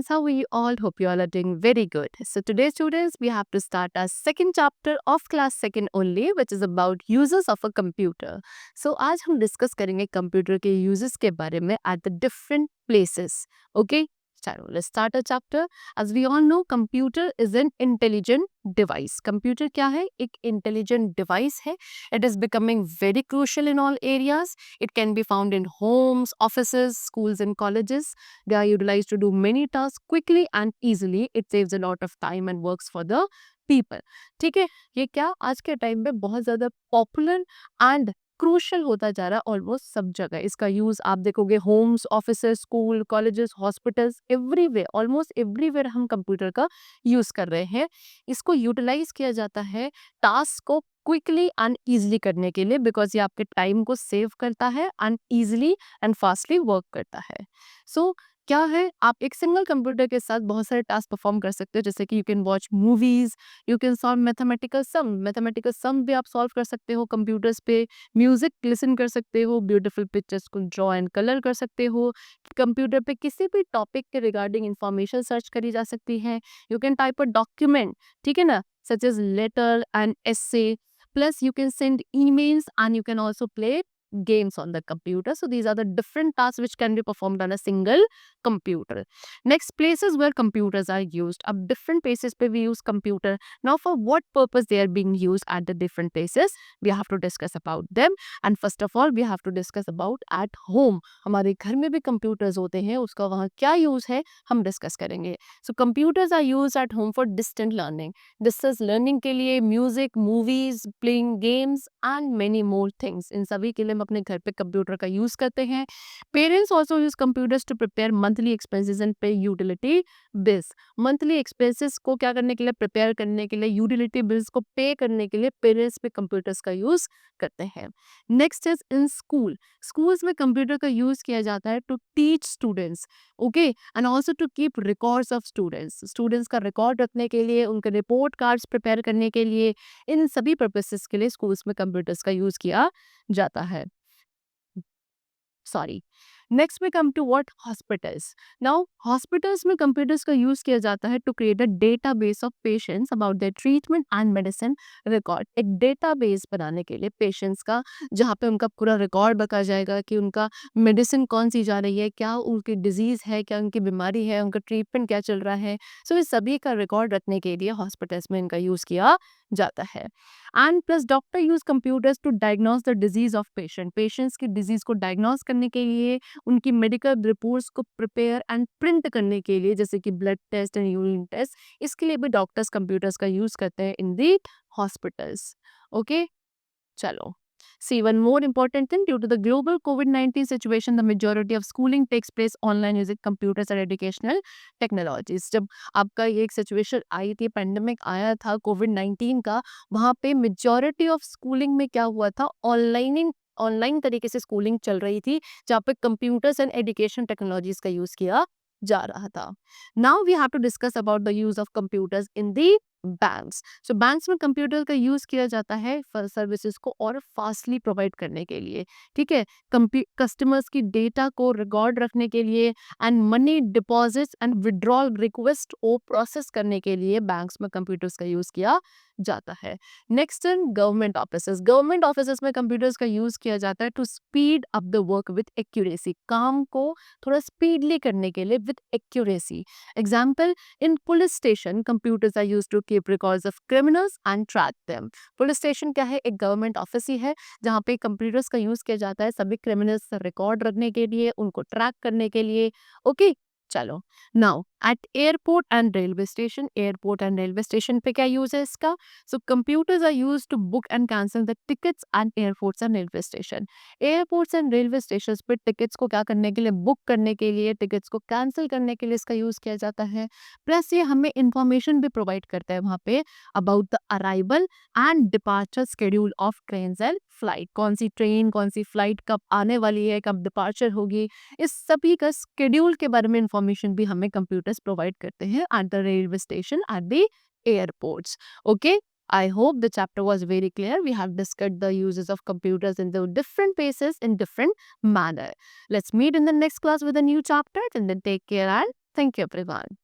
How are you all? Hope you all are doing very good. So today, students, we have to start our second chapter of class second only, which is about uses of a computer. So आज हम discuss करेंगे computer के uses के बारे में at the different places. Okay? चलो, let's start a chapter. As we all know, computer is an intelligent device. Computer क्या है? एक intelligent device है. It is becoming very crucial in all areas. It can be found in homes, offices, schools and colleges. They are utilized to do many tasks quickly and easily. It saves a lot of time and works for the people. ठीक है, ये क्या आज के time में बहुत ज़्यादा popular and crucial होता जा रहा है ऑलमोस्ट सब जगह. इसका यूज़ आप देखोगे homes, offices, school, colleges, hospitals, everywhere, almost everywhere हम कंप्यूटर का यूज़ कर रहे हैं. इसको यूटिलाइज किया जाता है टास्क को क्विकली एंड ईजिली करने के लिए, बिकॉज ये आपके टाइम को सेव करता है and easily and fastly work करता है. सो क्या है, आप एक सिंगल कंप्यूटर के साथ बहुत सारे टास्क परफॉर्म कर सकते हो, जैसे कि you can watch movies, you can solve mathematical sum भी आप सॉल्व कर सकते हो कंप्यूटर्स पे, म्यूजिक लिसन कर सकते हो, ब्यूटीफुल पिक्चर्स को ड्रॉ एंड कलर कर सकते हो. कंप्यूटर पे किसी भी टॉपिक के रिगार्डिंग इंफॉर्मेशन सर्च करी जा सकती है. You can type a document, ठीक है ना, such as letter and essay. Plus, you can send emails and you can also play games on the computer. So these are the different tasks which can be performed on a single computer. Next, places where computers are used. अब different places पे we use computer. Now, for what purpose they are being used at the different places, we have to discuss about them. And first of all, we have to discuss about at home. हमारे घर में भी computers होते हैं, उसका वहाँ क्या use है हम discuss करेंगे. So computers are used at home for distant learning. Distance learning के लिए music, movies, playing games and many more things. इन सभी के लिए हम अपने घर पे कंप्यूटर का यूज करते हैं. Parents also use computers to prepare monthly expenses and pay utility bills. Monthly expenses को क्या करने के लिए, प्रिपेयर करने के लिए, यूटिलिटी बिल्स को पे करने के लिए पेरेंट्स पे कंप्यूटर्स का यूज करते हैं. Next is in school. Schools में कंप्यूटर का यूज किया जाता है to teach students, okay, and also to keep records of students का रिकॉर्ड रखने के लिए, उनके रिपोर्ट कार्ड्स प्रिपेयर करने के लिए, इन सभी पर्पसेस के लिए स्कूल्स में कंप्यूटर्स का यूज किया जाता है. सॉरी. नेक्स्ट में come to what, hospitals. Now hospitals में कंप्यूटर्स का यूज किया जाता है to create a database of patients about their treatment and medicine record. एक डेटाबेस बनाने के लिए पेशेंट्स का, जहाँ पे उनका पूरा रिकॉर्ड रखा जाएगा कि उनका मेडिसिन कौन सी जा रही है, क्या उनकी डिजीज है, क्या उनकी बीमारी है, उनका ट्रीटमेंट क्या चल रहा है. सो इस सभी का रिकॉर्ड रखने के लिए हॉस्पिटल्स में इनका यूज किया जाता है. And plus doctor use computers to diagnose the disease of patients की डिजीज को डायग्नोज करने के लिए, उनकी मेडिकल रिपोर्ट्स को प्रिपेयर एंड प्रिंट करने के लिए, जैसे कि blood test and urine test, इसके लिए भी डॉक्टर्स कंप्यूटर्स का यूज करते हैं इन दी हॉस्पिटल्स. ओके, चलो. See, one more important thing, due to the global COVID-19 situation, the majority of schooling takes place online using computers and educational technologies. जब आपका ये एक सिचुएशन आई थी, pandemic आया था कोविड-19 का, वहाँ पे मेजॉरिटी ऑफ स्कूलिंग में क्या हुआ था, ऑनलाइन तरीके से स्कूलिंग चल रही थी, जहाँ पे कंप्यूटर्स एंड एजुकेशन टेक्नोलॉजीज का यूज किया जा रहा था. Now we have to discuss about the use of computers in the banks. So banks में कंप्यूटर का यूज किया जाता है सर्विसेज को और फास्टली प्रोवाइड करने के लिए, ठीक है, कस्टमर्स की डेटा को रिकॉर्ड रखने के लिए and money deposits and withdrawal request को प्रोसेस करने के लिए बैंक्स में कंप्यूटर्स का यूज किया जाता है. नेक्स्ट इन गवर्नमेंट ऑफिसेस में कंप्यूटर्स का यूज किया जाता है to speed up the work with accuracy. काम को थोड़ा स्पीडली करने के लिए with accuracy. Example, in police station, computers are used to keep records of criminals and track them. Police station क्या है, एक गवर्नमेंट ऑफिस ही है जहाँ पे कंप्यूटर्स का यूज किया जाता है सभी क्रिमिनल्स का रिकॉर्ड रखने के लिए, उनको ट्रैक करने के लिए. ओके, चलो. Now at airport and railway station पे क्या यूज है इसका. So computers are use to book and cancel the tickets and airports and railway station. Airports and railway station पे टिकट्स को क्या करने के लिए, बुक करने के लिए, टिकट्स को कैंसिल करने के लिए इसका यूज किया जाता है. प्लस ये हमें इंफॉर्मेशन भी प्रोवाइड करता है वहाँ पे about the arrival and departure schedule of train and flight. कौन सी ट्रेन, कौन सी फ्लाइट कब आने वाली है, कब डिपार्चर होगी, इस सभी का शेड्यूल के बारे में इंफॉर्मेशन भी हमें कंप्यूटर्स प्रोवाइड करते हैं at the railway station, at the airports. Okay, I hope the chapter was very clear. We have discussed the uses of computers in the different places in different manner. Let's meet in the next class with a new chapter, and then take care and Thank you, everyone.